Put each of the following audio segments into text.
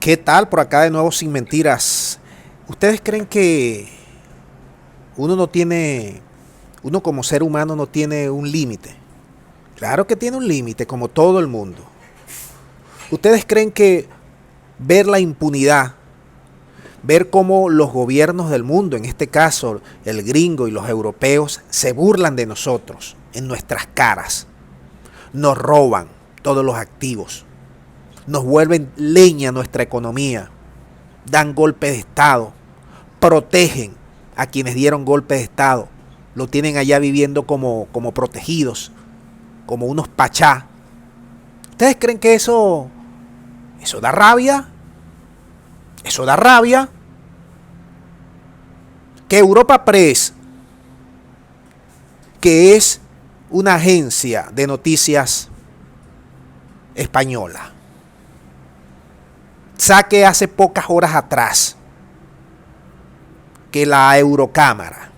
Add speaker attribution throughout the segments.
Speaker 1: ¿Qué tal por acá de nuevo sin mentiras? ¿Ustedes creen que uno no tiene, uno como ser humano no tiene un límite? Claro que tiene un límite, como todo el mundo. ¿Ustedes creen que ver la impunidad, ver cómo los gobiernos del mundo, en este caso el gringo y los europeos, se burlan de nosotros en nuestras caras, nos roban todos los activos, nos vuelven leña a nuestra economía, dan golpes de Estado, protegen a quienes dieron golpes de Estado, lo tienen allá viviendo como protegidos, como unos pachá? ¿Ustedes creen que eso da rabia? Eso da rabia. Que Europa Press, que es una agencia de noticias española, saque hace pocas horas atrás que la Eurocámara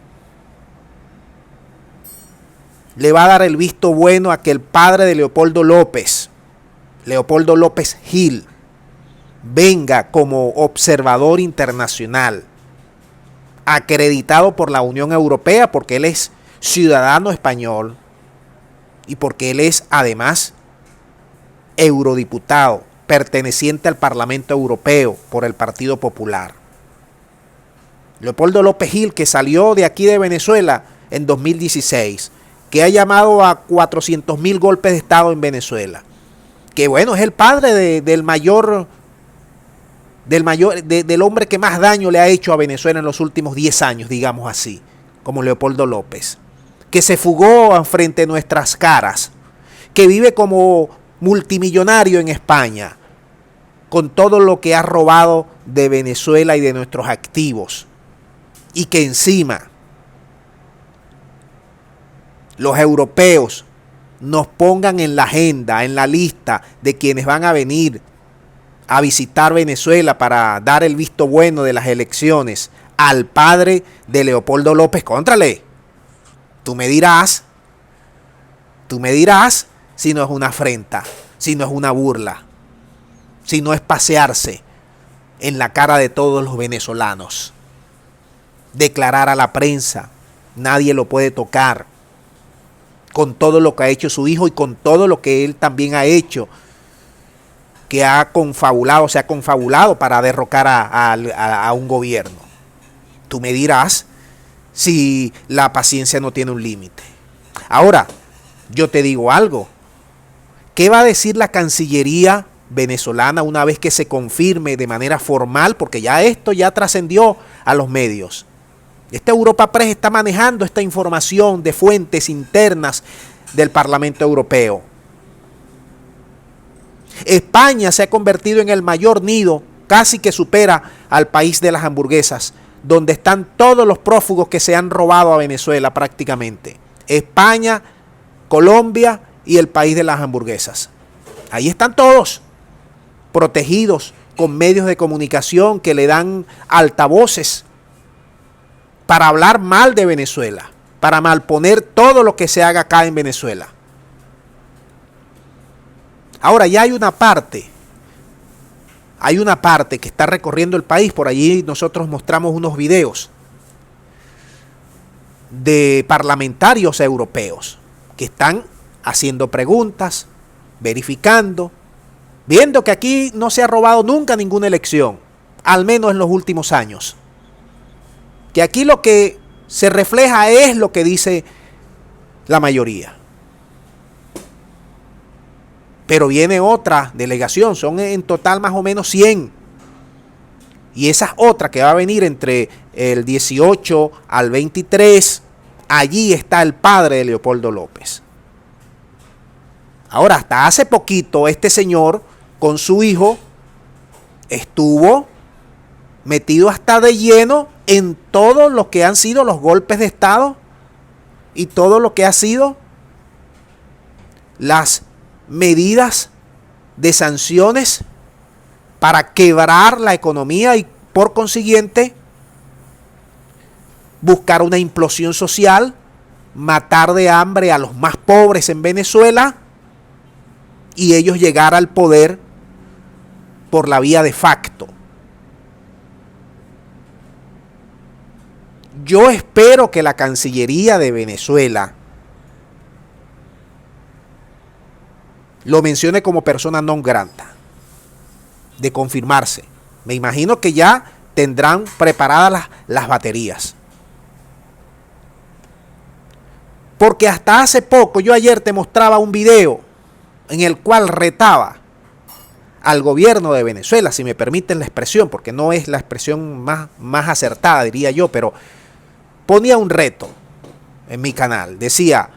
Speaker 1: le va a dar el visto bueno a que el padre de Leopoldo López Gil, venga como observador internacional, acreditado por la Unión Europea, porque él es ciudadano español y porque él es además eurodiputado perteneciente al Parlamento Europeo por el Partido Popular. Leopoldo López Gil, que salió de aquí de Venezuela en 2016, que ha llamado a 400.000 golpes de Estado en Venezuela, que bueno, es el padre del hombre que más daño le ha hecho a Venezuela en los últimos 10 años, digamos así, como Leopoldo López, que se fugó frente a nuestras caras, que vive como multimillonario en España, con todo lo que ha robado de Venezuela y de nuestros activos, y que encima los europeos nos pongan en la agenda, en la lista de quienes van a venir a visitar Venezuela para dar el visto bueno de las elecciones al padre de Leopoldo López. Cóntrale, tú me dirás si no es una afrenta, si no es una burla, si no es pasearse en la cara de todos los venezolanos, declarar a la prensa, nadie lo puede tocar, con todo lo que ha hecho su hijo y con todo lo que él también ha hecho, que se ha confabulado para derrocar a un gobierno. Tú me dirás si la paciencia no tiene un límite. Ahora, yo te digo algo. ¿Qué va a decir la Cancillería venezolana una vez que se confirme de manera formal? Porque ya esto ya trascendió a los medios. Esta Europa Press está manejando esta información de fuentes internas del Parlamento Europeo. España se ha convertido en el mayor nido, casi que supera al país de las hamburguesas, donde están todos los prófugos que se han robado a Venezuela prácticamente. España, Colombia y el país de las hamburguesas. Ahí están todos, protegidos con medios de comunicación que le dan altavoces para hablar mal de Venezuela, para malponer todo lo que se haga acá en Venezuela. Ahora ya hay una parte que está recorriendo el país. Por allí nosotros mostramos unos videos de parlamentarios europeos que están haciendo preguntas, verificando, viendo que aquí no se ha robado nunca ninguna elección, al menos en los últimos años. Que aquí lo que se refleja es lo que dice la mayoría. Pero viene otra delegación, son en total más o menos 100. Y esa otra que va a venir entre el 18 al 23, allí está el padre de Leopoldo López. Ahora, hasta hace poquito, este señor con su hijo estuvo metido hasta de lleno en todo lo que han sido los golpes de Estado y todo lo que ha sido las medidas de sanciones para quebrar la economía y por consiguiente buscar una implosión social, matar de hambre a los más pobres en Venezuela y ellos llegar al poder por la vía de facto. Yo espero que la Cancillería de Venezuela lo mencione como persona non grata, de confirmarse. Me imagino que ya tendrán preparadas las baterías. Porque hasta hace poco, yo ayer te mostraba un video en el cual retaba al gobierno de Venezuela, si me permiten la expresión, porque no es la expresión más acertada, diría yo, pero ponía un reto en mi canal. Decía: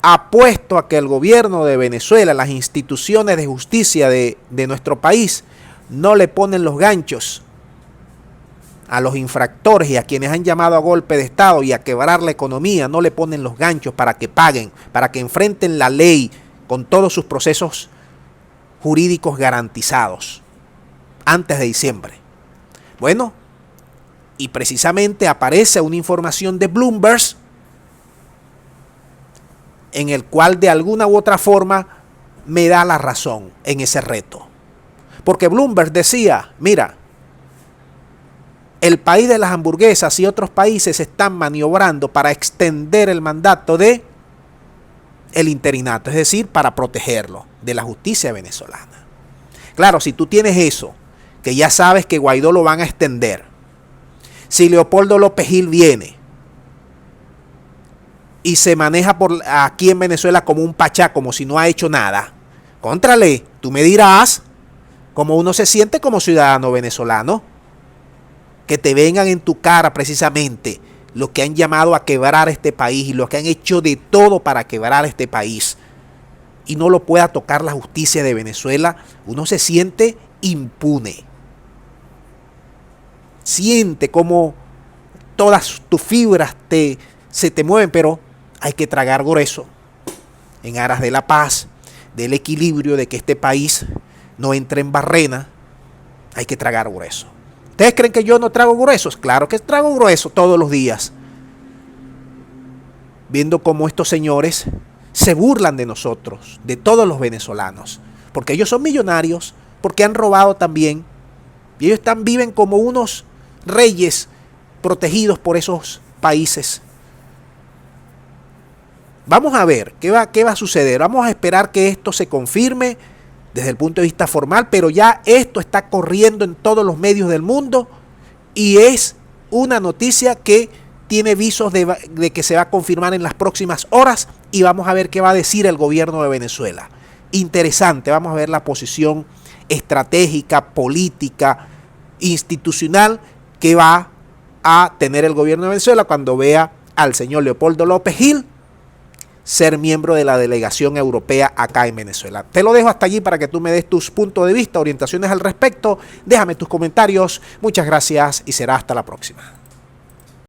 Speaker 1: apuesto a que el gobierno de Venezuela, las instituciones de justicia de nuestro país, no le ponen los ganchos a los infractores y a quienes han llamado a golpe de Estado y a quebrar la economía, no le ponen los ganchos para que paguen, para que enfrenten la ley con todos sus procesos jurídicos garantizados antes de diciembre. Bueno, y precisamente aparece una información de Bloomberg en el cual de alguna u otra forma me da la razón en ese reto. Porque Bloomberg decía: mira, el país de las hamburguesas y otros países están maniobrando para extender el mandato de el interinato, es decir, para protegerlo de la justicia venezolana. Claro, si tú tienes eso, que ya sabes que Guaidó lo van a extender, si Leopoldo López Gil viene y se maneja por aquí en Venezuela como un pachá, como si no ha hecho nada, contrale, tú me dirás cómo uno se siente como ciudadano venezolano. Que te vengan en tu cara precisamente los que han llamado a quebrar este país y los que han hecho de todo para quebrar este país, y no lo pueda tocar la justicia de Venezuela. Uno se siente impune. Siente como todas tus fibras se te mueven, pero hay que tragar grueso en aras de la paz, del equilibrio, de que este país no entre en barrena. Hay que tragar grueso. ¿Ustedes creen que yo no trago gruesos? Claro que trago grueso todos los días. Viendo cómo estos señores se burlan de nosotros, de todos los venezolanos. Porque ellos son millonarios, porque han robado también. Y ellos viven como unos reyes protegidos por esos países. Vamos a ver qué va a suceder. Vamos a esperar que esto se confirme desde el punto de vista formal, pero ya esto está corriendo en todos los medios del mundo y es una noticia que tiene visos de que se va a confirmar en las próximas horas, y vamos a ver qué va a decir el gobierno de Venezuela. Interesante, vamos a ver la posición estratégica, política, institucional que va a tener el gobierno de Venezuela cuando vea al señor Leopoldo López Gil ser miembro de la delegación europea acá en Venezuela. Te lo dejo hasta allí para que tú me des tus puntos de vista, orientaciones al respecto. Déjame tus comentarios. Muchas gracias y será hasta la próxima.